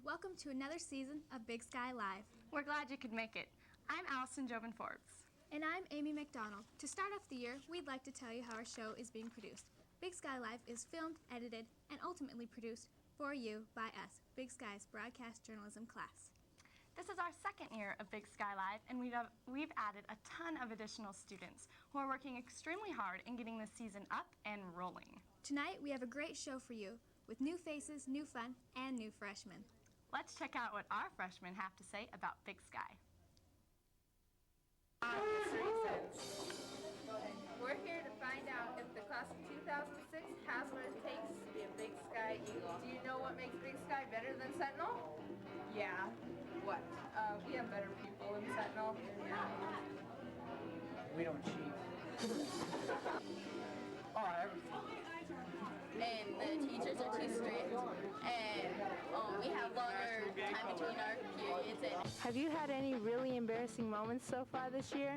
Welcome to another season of Big Sky Live. We're glad you could make it. I'm Allison Jobin-Forbes. And I'm Amy McDonald. To start off the year, we'd like to tell you how our show is being produced. Big Sky Live is filmed, edited, and ultimately produced for you by us, Big Sky's broadcast journalism class. This is our second year of Big Sky Live, and we've added a ton of additional students who are working extremely hard in getting this season up and rolling. Tonight, we have a great show for you, with new faces, new fun, and new freshmen. Let's check out what our freshmen have to say about Big Sky. We're here to find out if the class of 2006 has what it takes to be a Big Sky Eagle. Do you know what makes Big Sky better than Sentinel? Yeah. What? We have better people than Sentinel. Yeah. We don't cheat. Oh, everything. And the teachers are too strict, and we have longer time between our periods. And have you had any really embarrassing moments so far this year?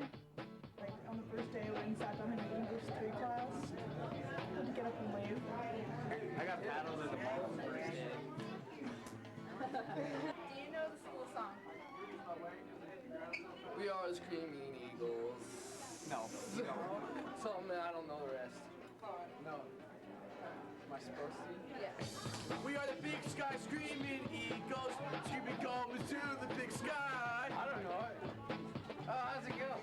Like on the first day when we sat down in the English 3 class, I had to get up and leave. I got paddled in the ball the first day. Do you know the school song? We are the Screaming Eagles. No. Something I don't know the rest. No. Am I supposed to? Yeah. We are the Big Sky Screaming Eagles, screaming coming to the big sky. I don't know it. Oh, how's it go?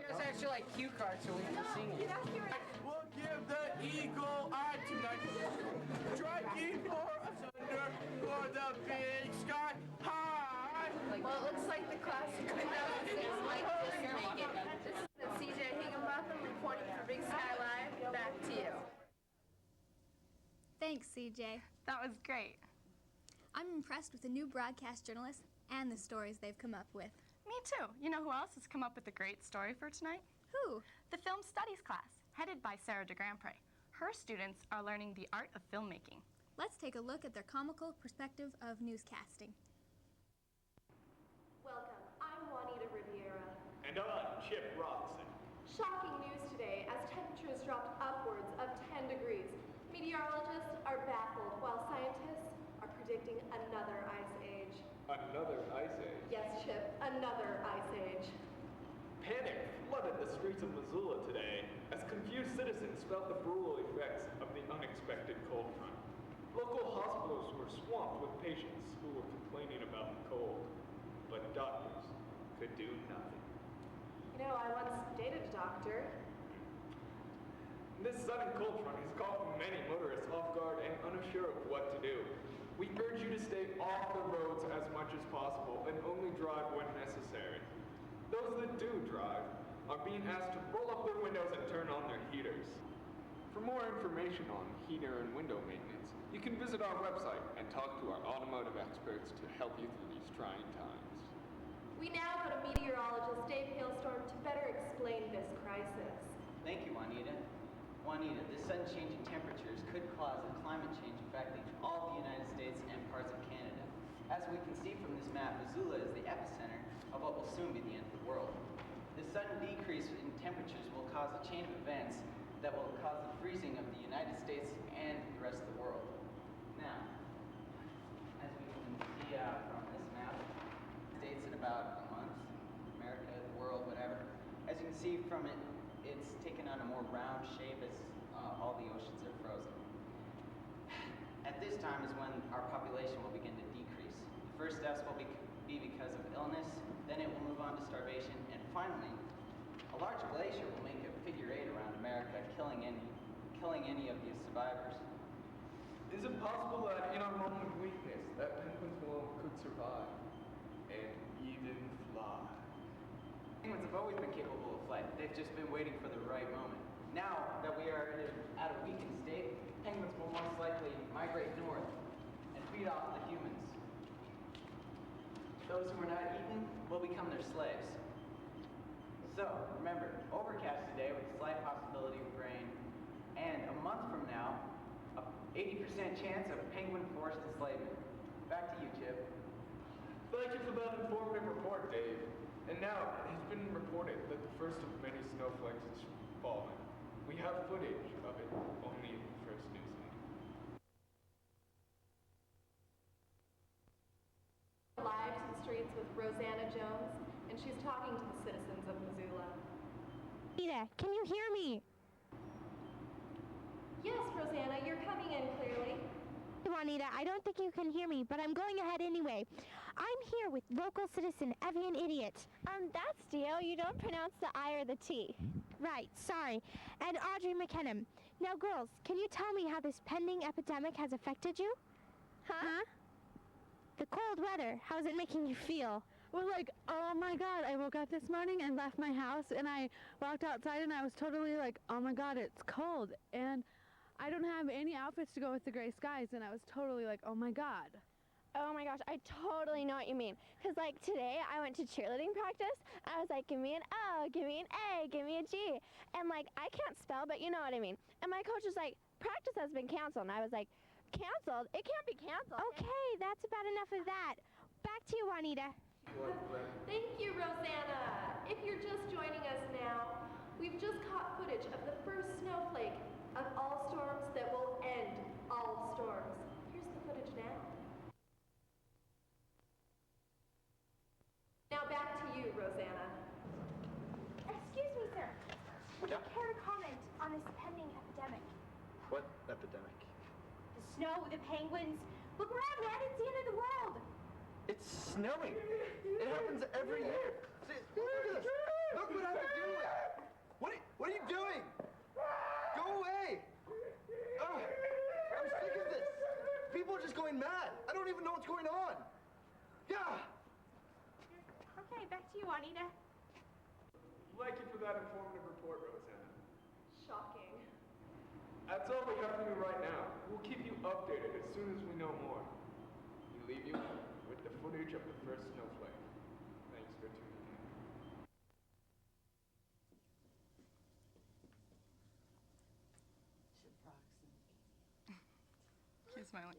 Give us extra like cue cards so we can sing it. We'll give the eagle eye tonight, striking for us under for the big sky high. Well, it looks like the class of 2006 might just make it. This is CJ Higginbotham reporting for Big Sky Live. Back to you. Thanks, CJ. That was great. I'm impressed with the new broadcast journalists and the stories they've come up with. Me too. You know who else has come up with a great story for tonight? Who? The Film Studies class, headed by Sarah DeGrandpre. Her students are learning the art of filmmaking. Let's take a look at their comical perspective of newscasting. Welcome, I'm Juanita Riviera. And I'm Chip Robinson. Shocking news today as temperatures dropped upwards of 10 degrees. Meteorologists are baffled while scientists are predicting another ice age. Another ice age? Yes, Chip, another ice age. Panic flooded the streets of Missoula today as confused citizens felt the brutal effects of the unexpected cold front. Local hospitals were swamped with patients who were complaining about the cold, but doctors could do nothing. You know, I once dated a doctor. This sudden cold front has caught many motorists off guard and unsure of what to do. We urge you to stay off the roads as much as possible and only drive when necessary. Those that do drive are being asked to roll up their windows and turn on their heaters. For more information on heater and window maintenance, you can visit our website and talk to our automotive experts to help you through these trying times. We now go to meteorologist Dave Hailstorm to better explain this crisis. Thank you, Juanita. Juanita, the sudden change in temperatures could cause a climate change affecting all the United States and parts of Canada. As we can see from this map, Missoula is the epicenter of what will soon be the end of the world. This sudden decrease in temperatures will cause a chain of events that will cause the freezing of the United States and the rest of the world. Now, as we can see from this map, States in about a month, America, the world, whatever. As you can see from it, it's taken on a more round shape as all the oceans are frozen. At this time is when our population will begin to decrease. The first steps will be because of illness, then it will move on to starvation, and finally, a large glacier will make a figure 8 around America, killing any of the survivors. Is it possible that in our moment of weakness, that penguins could survive and even fly? Penguins have always been capable of flight. They've just been waiting for the right moment. Now that we are at a weakened state, penguins will most likely migrate north and feed off the humans. Those who are not eaten will become their slaves. So, remember, overcast today with a slight possibility of rain, and a month from now, a 80% chance of penguin forced enslavement. Back to you, Chip. Thank you for that informative report, Dave. And now, it has been reported that the first of many snowflakes has fallen. We have footage of it only in the first news link. Live to the streets with Rosanna Jones, and she's talking to the citizens of Missoula. Rita, can you hear me? Yes, Rosanna, you're coming in clearly. Juanita, I don't think you can hear me, but I'm going ahead anyway. I'm here with local citizen Evian Idiot. That's Dio. You don't pronounce the I or the T. Right, sorry. And Audrey McKinnon. Now, girls, can you tell me how this pending epidemic has affected you? Huh? The cold weather, how's it making you feel? Well, like, oh my God, I woke up this morning and left my house, and I walked outside, and I was totally like, oh my God, it's cold. And I don't have any outfits to go with the gray skies, and I was totally like, oh my God. Oh my gosh, I totally know what you mean. Because, like, today I went to cheerleading practice. I was like, give me an O, give me an A, give me a G. And, like, I can't spell, but you know what I mean. And my coach was like, practice has been canceled. And I was like, canceled? It can't be canceled. Okay, that's about enough of that. Back to you, Juanita. Thank you, Rosanna. If you're just joining us now, we've just caught footage of the first snowflake of all storms that will end all storms. Here's the footage now. Now back to you, Rosanna. Excuse me, sir. Would you care to comment on this pending epidemic? What epidemic? The snow, the penguins. Look around, man, it's the end of the world. It's snowing. It happens every year. See, look at this. Look what I'm doing. What are you doing? Go away. Oh, I'm sick of this. People are just going mad. I don't even know what's going on. Yeah. Okay, back to you, Juanita. Thank you for that informative report, Rosanna. Shocking. That's all we have to do right now. We'll keep you updated as soon as we know more. We leave you with the footage of the first snowflake. Thanks for tuning in. Keep smiling.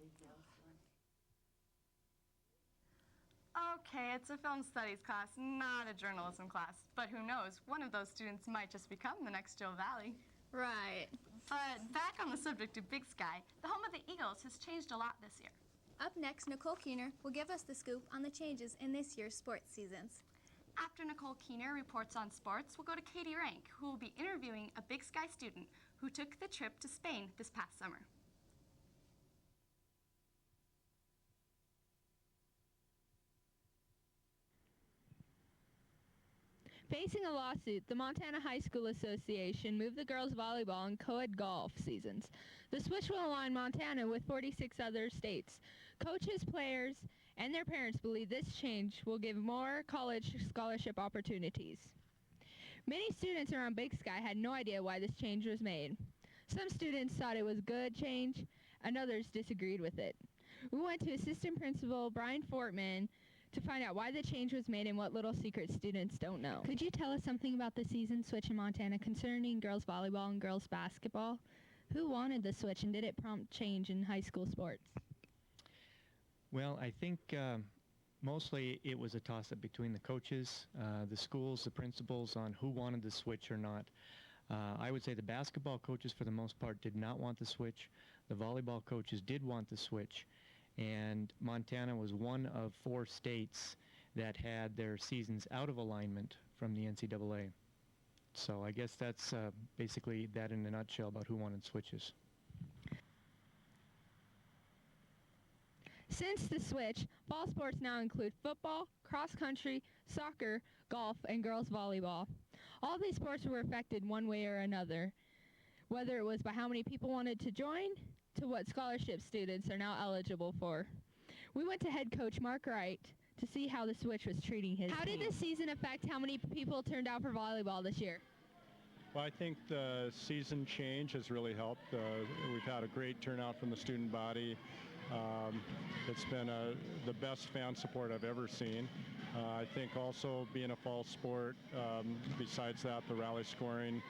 Okay, it's a film studies class, not a journalism class. But who knows, one of those students might just become the next Joe Valley. Right. But back on the subject of Big Sky, the home of the Eagles has changed a lot this year. Up next, Nicole Keener will give us the scoop on the changes in this year's sports seasons. After Nicole Keener reports on sports, we'll go to Katie Rank, who will be interviewing a Big Sky student who took the trip to Spain this past summer. Facing a lawsuit, the Montana High School Association moved the girls' volleyball and co-ed golf seasons. The switch will align Montana with 46 other states. Coaches, players, and their parents believe this change will give more college scholarship opportunities. Many students around Big Sky had no idea why this change was made. Some students thought it was a good change, and others disagreed with it. We went to Assistant Principal Brian Fortman to find out why the change was made and what little secrets students don't know. Could you tell us something about the season switch in Montana concerning girls volleyball and girls basketball? Who wanted the switch, and did it prompt change in high school sports? Well, I think mostly it was a toss-up between the coaches, the schools, the principals on who wanted the switch or not. I would say the basketball coaches, for the most part, did not want the switch. The volleyball coaches did want the switch. And Montana was one of 4 states that had their seasons out of alignment from the NCAA. So I guess that's basically that in a nutshell about who wanted switches. Since the switch, fall sports now include football, cross-country, soccer, golf, and girls volleyball. All these sports were affected one way or another, whether it was by how many people wanted to join to what scholarship students are now eligible for. We went to head coach Mark Wright to see how the switch was treating his How team. did the season affect how many people turned out for volleyball this year? Well, I think the season change has really helped. We've had a great turnout from the student body. It's been the best fan support I've ever seen. I think also being a fall sport, besides that, the rally scoring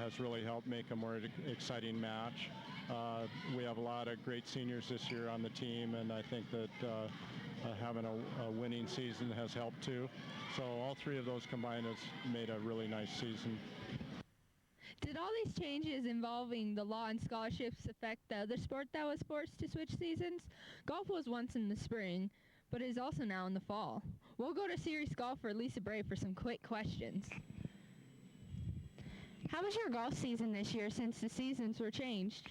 has really helped make a more exciting match. We have a lot of great seniors this year on the team, and I think that having a winning season has helped too. So all three of those combined has made a really nice season. Did all these changes involving the law and scholarships affect the other sport that was forced to switch seasons? Golf was once in the spring, but is also now in the fall. We'll go to series golfer Lisa Bray for some quick questions. How was your golf season this year since the seasons were changed?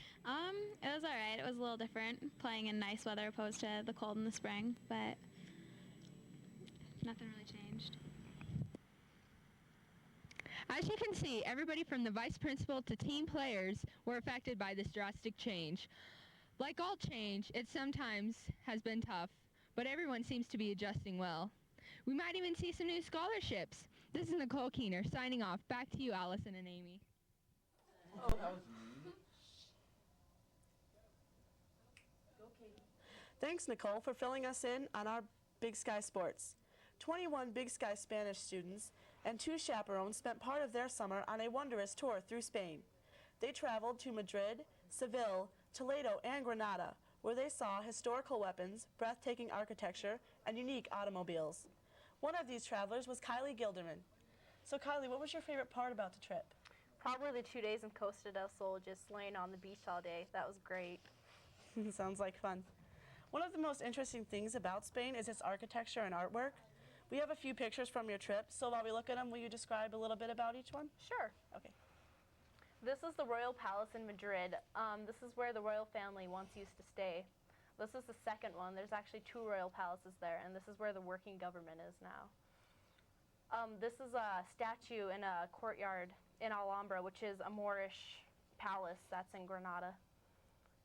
It was all right. It was a little different playing in nice weather opposed to the cold in the spring, but nothing really changed. As you can see, everybody from the vice principal to team players were affected by this drastic change. Like all change, it sometimes has been tough, but everyone seems to be adjusting well. We might even see some new scholarships. This is Nicole Keener signing off. Back to you, Allison and Amy. Thanks, Nicole, for filling us in on our Big Sky sports. 21 Big Sky Spanish students and 2 chaperones spent part of their summer on a wondrous tour through Spain. They traveled to Madrid, Seville, Toledo, and Granada, where they saw historical weapons, breathtaking architecture, and unique automobiles. One of these travelers was Kylie Gilderman. So Kylie, what was your favorite part about the trip? Probably the 2 days in Costa del Sol, just laying on the beach all day. That was great. Sounds like fun. One of the most interesting things about Spain is its architecture and artwork. We have a few pictures from your trip, so while we look at them, will you describe a little bit about each one? Sure. Okay. This is the Royal Palace in Madrid. This is where the royal family once used to stay. This is the second one. There's actually 2 royal palaces there, and this is where the working government is now. This is a statue in a courtyard in Alhambra, which is a Moorish palace that's in Granada.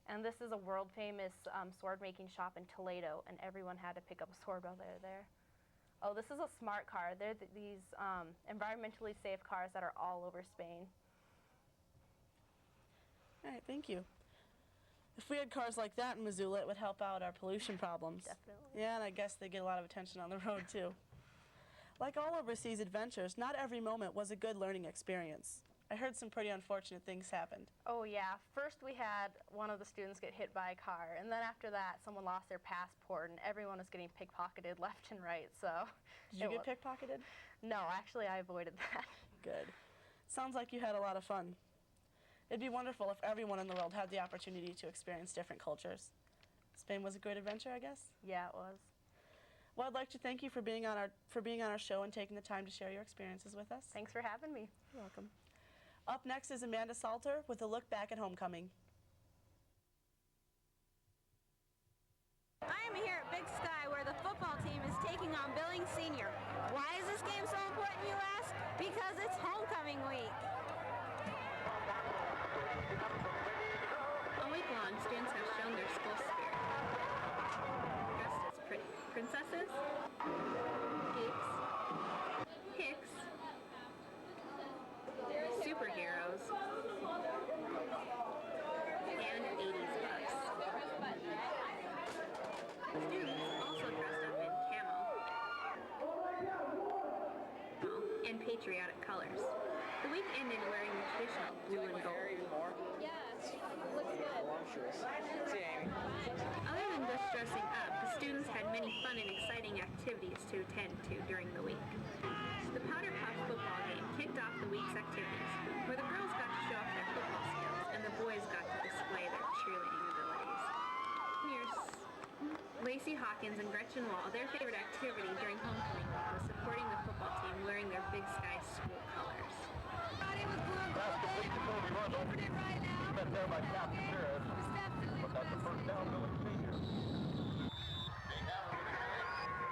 And this is a world-famous sword-making shop in Toledo, and everyone had to pick up a sword while they were there. Oh, this is a smart car. They're these environmentally safe cars that are all over Spain. All right, thank you. If we had cars like that in Missoula, it would help out our pollution problems. Definitely. Yeah, and I guess they get a lot of attention on the road, too. Like all overseas adventures, not every moment was a good learning experience. I heard some pretty unfortunate things happened. Oh yeah, first we had one of the students get hit by a car, and then after that someone lost their passport and everyone was getting pickpocketed left and right, so. Did you get pickpocketed? No, actually I avoided that. Good. Sounds like you had a lot of fun. It'd be wonderful if everyone in the world had the opportunity to experience different cultures. Spain was a great adventure, I guess? Yeah, it was. Well, I'd like to thank you for being on our show and taking the time to share your experiences with us. Thanks for having me. You're welcome. Up next is Amanda Salter with a look back at homecoming. I am here at Big Sky where the football team is taking on Billings Senior. Why is this game so important, you ask? Because it's homecoming week. All week long, students have shown their school spirit. Dressed as pretty princesses, geeks, hicks, superheroes, and 80s bucks. Students also dressed up in camo and patriotic colors. The week ended wearing the traditional blue and gold. Other than just dressing up, the students had many fun and exciting activities to attend to during the week. The Powder Puff football game kicked off the week's activities, where the girls got to show off their football skills and the boys got to display their cheerleading abilities. Here's Lacey Hawkins and Gretchen Wall, their favorite activity during homecoming week was supporting the football team wearing their Big Sky school colors. This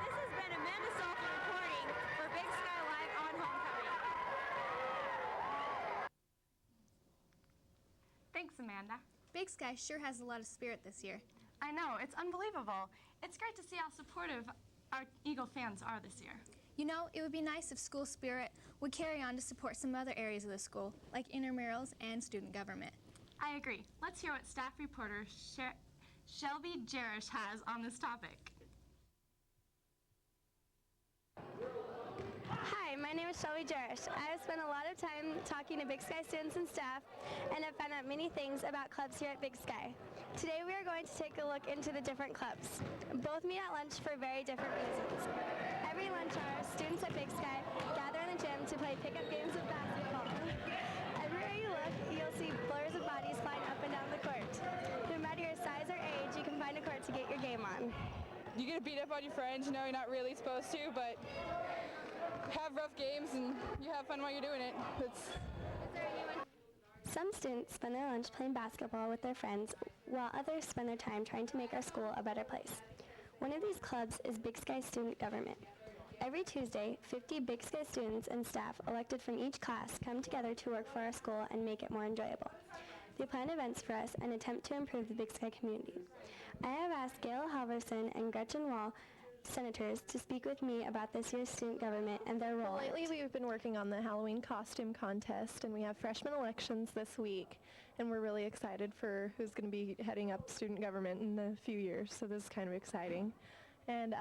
has been Amanda Salter reporting for Big Sky Live on homecoming. Thanks, Amanda. Big Sky sure has a lot of spirit this year. I know, it's unbelievable. It's great to see how supportive our Eagle fans are this year. You know, it would be nice if school spirit would carry on to support some other areas of the school, like intramurals and student government. I agree. Let's hear what staff reporter Shelby Jerish has on this topic. Hi, my name is Shelby Jerish. I have spent a lot of time talking to Big Sky students and staff and have found out many things about clubs here at Big Sky. Today we are going to take a look into the different clubs. Both meet at lunch for very different reasons. Every lunch hour, students at Big Sky gather in the gym to play pickup games of basketball. Everywhere you look, you'll see blurs of bodies flying up and down the court. No matter your size or age, you can find a court to get your game on. You get beat up on your friends, you know you're not really supposed to, but have rough games and you have fun while you're doing it. Some students spend their lunch playing basketball with their friends, while others spend their time trying to make our school a better place. One of these clubs is Big Sky Student Government. Every Tuesday, 50 Big Sky students and staff elected from each class come together to work for our school and make it more enjoyable. They plan events for us and attempt to improve the Big Sky community. I have asked Gail Halverson and Gretchen Wall, senators, to speak with me about this year's student government and their role. Lately we've been working on the Halloween costume contest, and we have freshman elections this week, and we're really excited for who's going to be heading up student government in a few years, so this is kind of exciting. And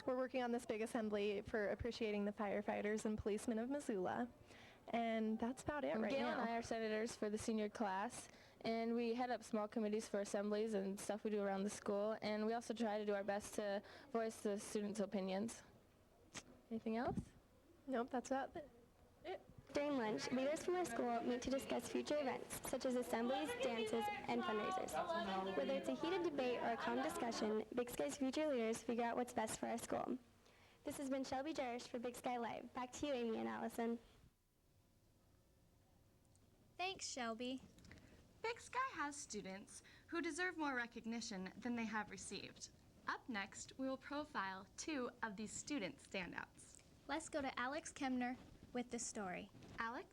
we're working on this big assembly for appreciating the firefighters and policemen of Missoula, and that's about it right now. Gail and I are senators for the senior class, and we head up small committees for assemblies and stuff we do around the school, and we also try to do our best to voice the students' opinions. Anything else? Nope, that's about it. During lunch, leaders from our school meet to discuss future events, such as assemblies, dances, and fundraisers. Whether it's a heated debate or a calm discussion, Big Sky's future leaders figure out what's best for our school. This has been Shelby Jerish for Big Sky Live. Back to you, Amy and Allison. Thanks, Shelby. Big Sky has students who deserve more recognition than they have received. Up next, we will profile 2 of these student standouts. Let's go to Alex Kemner with the story. Alex?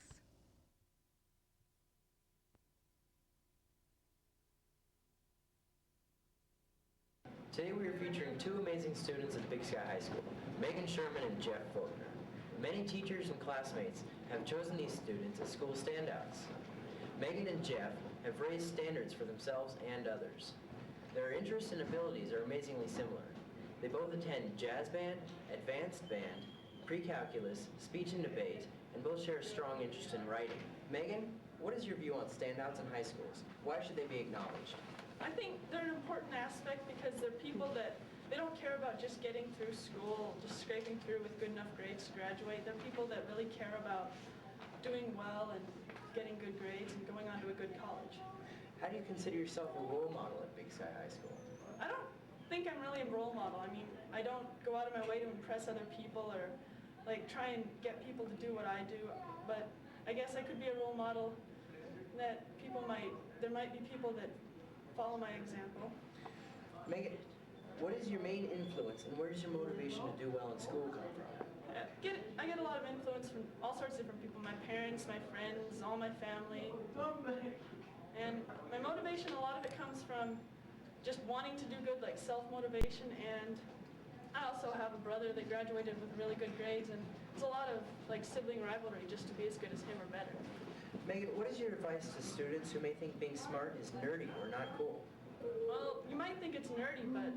Today we are featuring 2 amazing students at Big Sky High School, Megan Sherman and Jeff Faulkner. Many teachers and classmates have chosen these students as school standouts. Megan and Jeff have raised standards for themselves and others. Their interests and abilities are amazingly similar. They both attend jazz band, advanced band, pre-calculus, speech and debate, and both share a strong interest in writing. Megan, what is your view on standouts in high schools? Why should they be acknowledged? I think they're an important aspect because they're people that they don't care about just getting through school, just scraping through with good enough grades to graduate. They're people that really care about doing well and getting good grades and going on to a good college. How do you consider yourself a role model at Big Sky High School? I don't think I'm really a role model. I mean, I don't go out of my way to impress other people or like try and get people to do what I do, but I guess I could be a role model that there might be people that follow my example. Megan, what is your main influence and where does your motivation to do well in school come from? I get a lot of influence from all sorts of different people, my parents, my friends, all my family. And my motivation, a lot of it comes from just wanting to do good, like self-motivation, and I also have a brother that graduated with really good grades, and it's a lot of like sibling rivalry just to be as good as him or better. Megan, what is your advice to students who may think being smart is nerdy or not cool? Well, you might think it's nerdy, but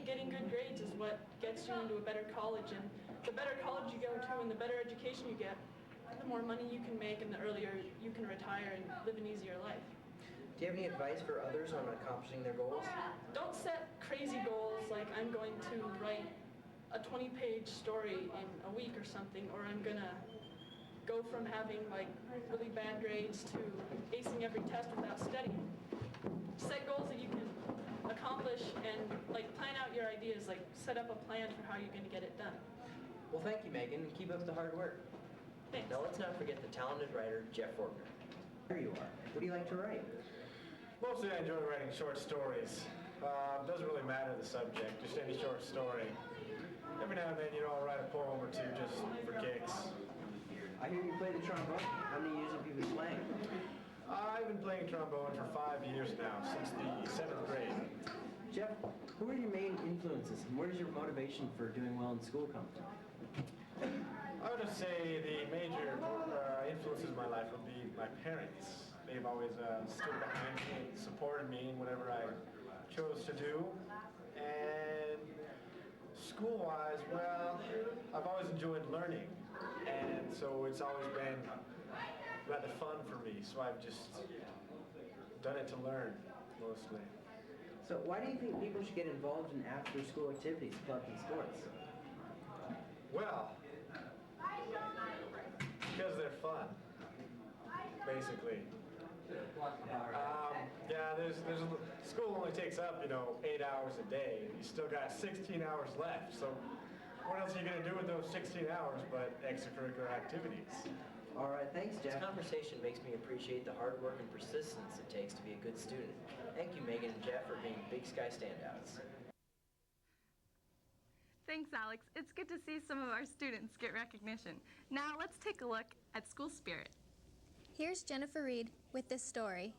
getting good grades is what gets you into a better college, and the better college you go to and the better education you get, the more money you can make and the earlier you can retire and live an easier life. Do you have any advice for others on accomplishing their goals? Don't set crazy goals like I'm going to write a 20-page story in a week or something, or I'm gonna go from having like really bad grades to acing every test without studying. Set goals that you can accomplish and like plan out your ideas, like set up a plan for how you're gonna get it done. Well, thank you, Megan, and keep up the hard work. Thanks. Now let's not forget the talented writer, Jeff Faulkner. Here you are. What do you like to write? Mostly I enjoy writing short stories. Doesn't really matter the subject, just any short story. Every now and then, I'll write a poem or 2 just for kicks. I hear you play the trombone. How many years have you been playing? I've been playing trombone for 5 years now, since the 7th grade. Jeff, who are your main influences, and where does your motivation for doing well in school come from? I would just say the major influences in my life would be my parents. They've always stood behind me and supported me in whatever I chose to do. And school-wise, well, I've always enjoyed learning, and so it's always been rather fun for me, so I've just done it to learn, mostly. So why do you think people should get involved in after-school activities, clubs, and sports? Well, because they're fun, basically. Yeah, school only takes up, 8 hours a day. You still got 16 hours left, so what else are you going to do with those 16 hours but extracurricular activities? All right, thanks, Jack. This conversation makes me appreciate the hard work and persistence it takes to be a good student. Thank you, Megan and Jeff, for being Big Sky standouts. Thanks, Alex. It's good to see some of our students get recognition. Now let's take a look at school spirit. Here's Jennifer Reed with this story.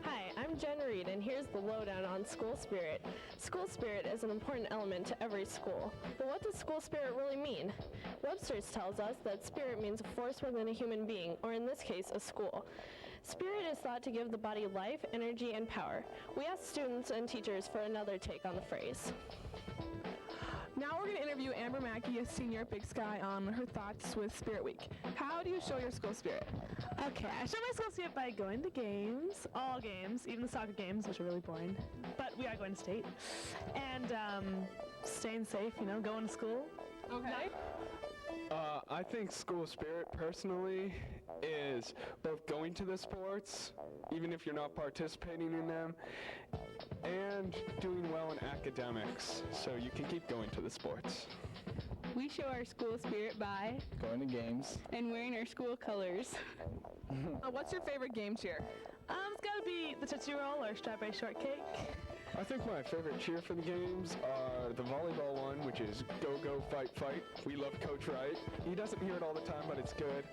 Hi, I'm Jen Reed, and here's the lowdown on school spirit. School spirit is an important element to every school. But what does school spirit really mean? Webster's tells us that spirit means a force within a human being, or in this case, a school. Spirit is thought to give the body life, energy, and power. We asked students and teachers for another take on the phrase. Now we're going to interview Amber Mackey, a senior at Big Sky, on her thoughts with Spirit Week. How do you show your school spirit? Okay, I show my school spirit by going to games, all games, even the soccer games, which are really boring, but we are going to state, and staying safe, going to school. Okay. I think school spirit, personally, is both going to the sports, even if you're not participating in them, and doing well in academics, so you can keep going to the sports. We show our school spirit by going to games and wearing our school colors. What's your favorite game cheer? It's got to be the Tootsie Roll or Strawberry Shortcake. I think my favorite cheer for the games are the volleyball one, which is go, go, fight, fight. We love Coach Wright. He doesn't hear it all the time, but it's good.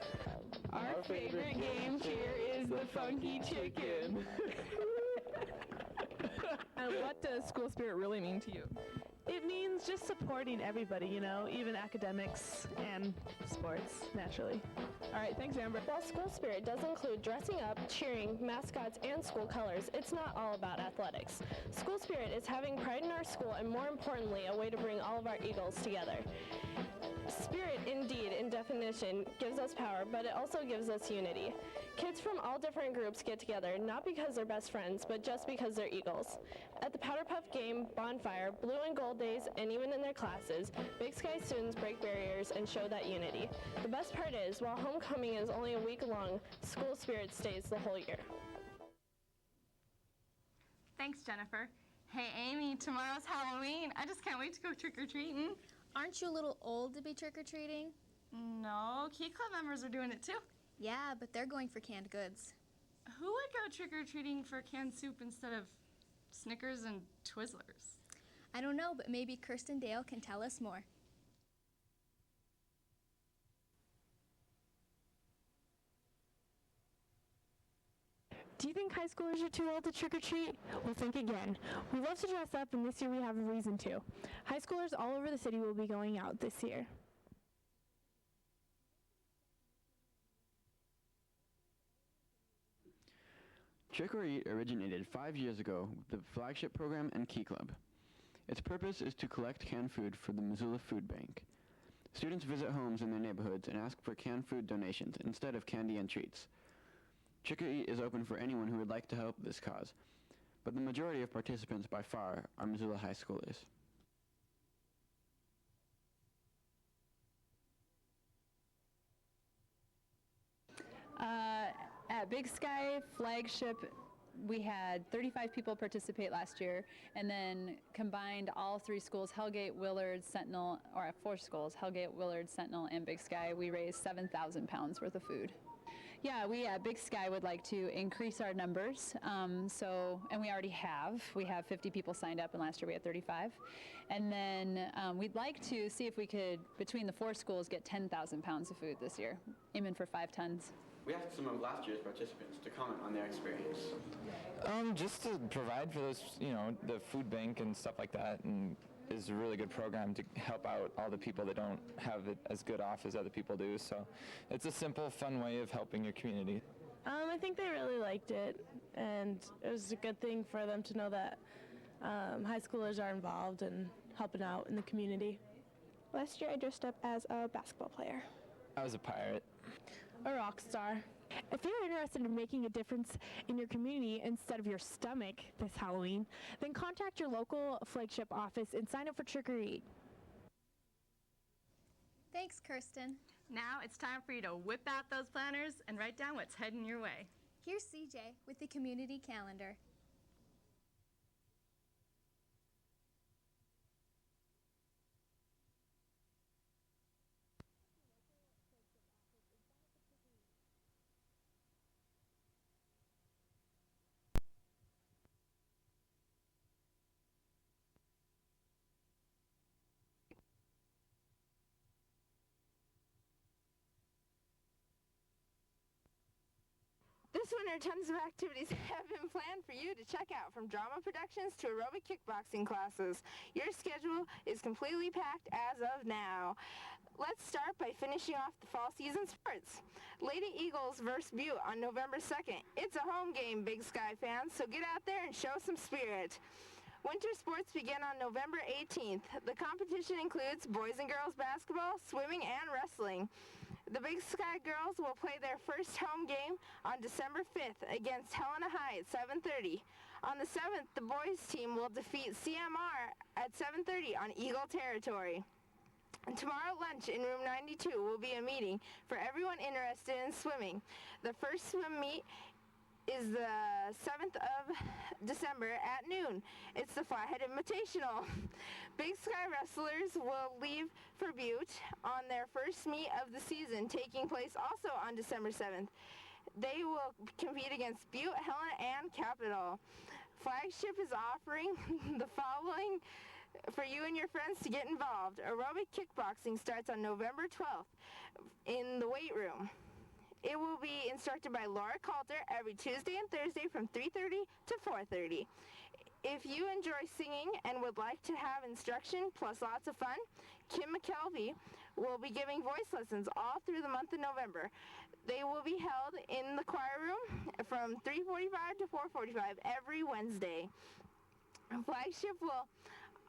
Our favorite game cheer is the Funky Chicken. And what does school spirit really mean to you? It means just supporting everybody, even academics and sports, naturally. All right, thanks, Amber. While school spirit does include dressing up, cheering, mascots, and school colors, it's not all about athletics. School spirit is having pride in our school and, more importantly, a way to bring all of our Eagles together. Spirit, indeed, in definition, gives us power, but it also gives us unity. Kids from all different groups get together, not because they're best friends, but just because they're Eagles. At the Powder Puff Game, Bonfire, Blue and Gold Days, and even in their classes, Big Sky students break barriers and show that unity. The best part is, while homecoming is only a week long, school spirit stays the whole year. Thanks, Jennifer. Hey, Amy, tomorrow's Halloween. I just can't wait to go trick-or-treating. Aren't you a little old to be trick-or-treating? No, Key Club members are doing it too. Yeah, but they're going for canned goods. Who would go trick-or-treating for canned soup instead of Snickers and Twizzlers? I don't know, but maybe Kirsten Dale can tell us more. Do you think high schoolers are too old to trick-or-treat? Well, think again. We love to dress up, and this year we have a reason to. High schoolers all over the city will be going out this year. Trick or Eat originated 5 years ago with the flagship program and Key Club. Its purpose is to collect canned food for the Missoula Food Bank. Students visit homes in their neighborhoods and ask for canned food donations instead of candy and treats. Trick or Eat is open for anyone who would like to help this cause, but the majority of participants by far are Missoula high schoolers. At Big Sky Flagship, we had 35 people participate last year, and then combined all 3 schools, Hellgate, Willard, Sentinel, or 4 schools, Hellgate, Willard, Sentinel, and Big Sky, we raised 7,000 pounds worth of food. Yeah, we at Big Sky would like to increase our numbers, and we already have. We have 50 people signed up, and last year we had 35. And then we'd like to see if we could, between the 4 schools, get 10,000 pounds of food this year, aiming for 5 tons. We asked some of last year's participants to comment on their experience. Just to provide for those, the food bank and stuff like that, and is a really good program to help out all the people that don't have it as good off as other people do. So it's a simple, fun way of helping your community. I think they really liked it, and it was a good thing for them to know that high schoolers are involved and helping out in the community. Last year I dressed up as a basketball player. I was a pirate. A rock star. If you're interested in making a difference in your community instead of your stomach this Halloween, then contact your local flagship office and sign up for Trick or Eat. Thanks, Kirsten. Now it's time for you to whip out those planners and write down what's heading your way. Here's CJ with the community calendar. This winter, tons of activities have been planned for you to check out, from drama productions to aerobic kickboxing classes. Your schedule is completely packed as of now. Let's start by finishing off the fall season sports. Lady Eagles vs. Butte on November 2nd. It's a home game, Big Sky fans, so get out there and show some spirit. Winter sports begin on November 18th. The competition includes boys and girls basketball, swimming, and wrestling. The Big Sky girls will play their first home game on December 5th against Helena High at 7:30. On the 7th, the boys team will defeat CMR at 7:30 on Eagle territory. And tomorrow at lunch in room 92 will be a meeting for everyone interested in swimming. The first swim meet is the 7th of December at noon. It's the Flathead Invitational. Big Sky wrestlers will leave for Butte on their first meet of the season, taking place also on December 7th. They will compete against Butte, Helena, and Capital. Flagship is offering the following for you and your friends to get involved. Aerobic kickboxing starts on November 12th in the weight room. It will be instructed by Laura Coulter every Tuesday and Thursday from 3:30 to 4:30. If you enjoy singing and would like to have instruction plus lots of fun, Kim McKelvey will be giving voice lessons all through the month of November. They will be held in the choir room from 3:45 to 4:45 every Wednesday. Flagship will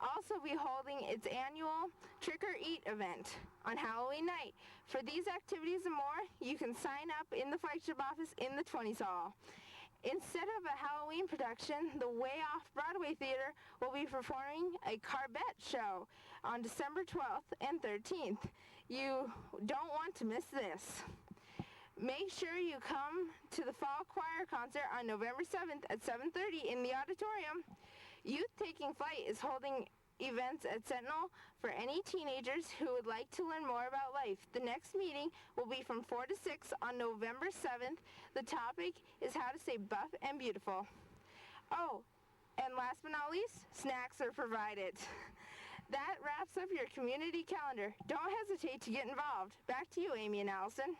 also be holding its annual Trick or Eat event on Halloween night. For these activities and more, you can sign up in the flagship office in the 20s hall. Instead of a Halloween production, the Way Off Broadway Theater will be performing a Carbette show on December 12th and 13th. You don't want to miss this. Make sure you come to the Fall Choir concert on November 7th at 7:30 in the auditorium. Youth Taking Flight is holding events at Sentinel for any teenagers who would like to learn more about life. The next meeting will be from 4 to 6 on November 7th. The topic is how to stay buff and beautiful. Oh, and last but not least, snacks are provided. That wraps up your community calendar. Don't hesitate to get involved. Back to you, Amy and Allison.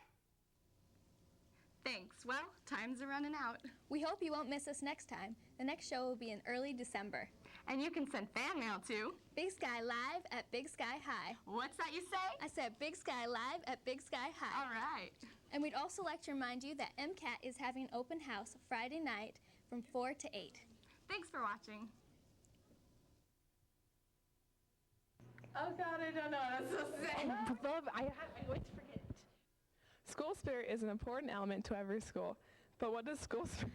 Thanks. Well, times are running out. We hope you won't miss us next time. The next show will be in early December. And you can send fan mail to Big Sky Live at Big Sky High. What's that you say? I said Big Sky Live at Big Sky High. All right. And we'd also like to remind you that MCAT is having an open house Friday night from 4 to 8. Thanks for watching. Oh God, I don't know what to say. I always forget. School spirit is an important element to every school, but what does school spirit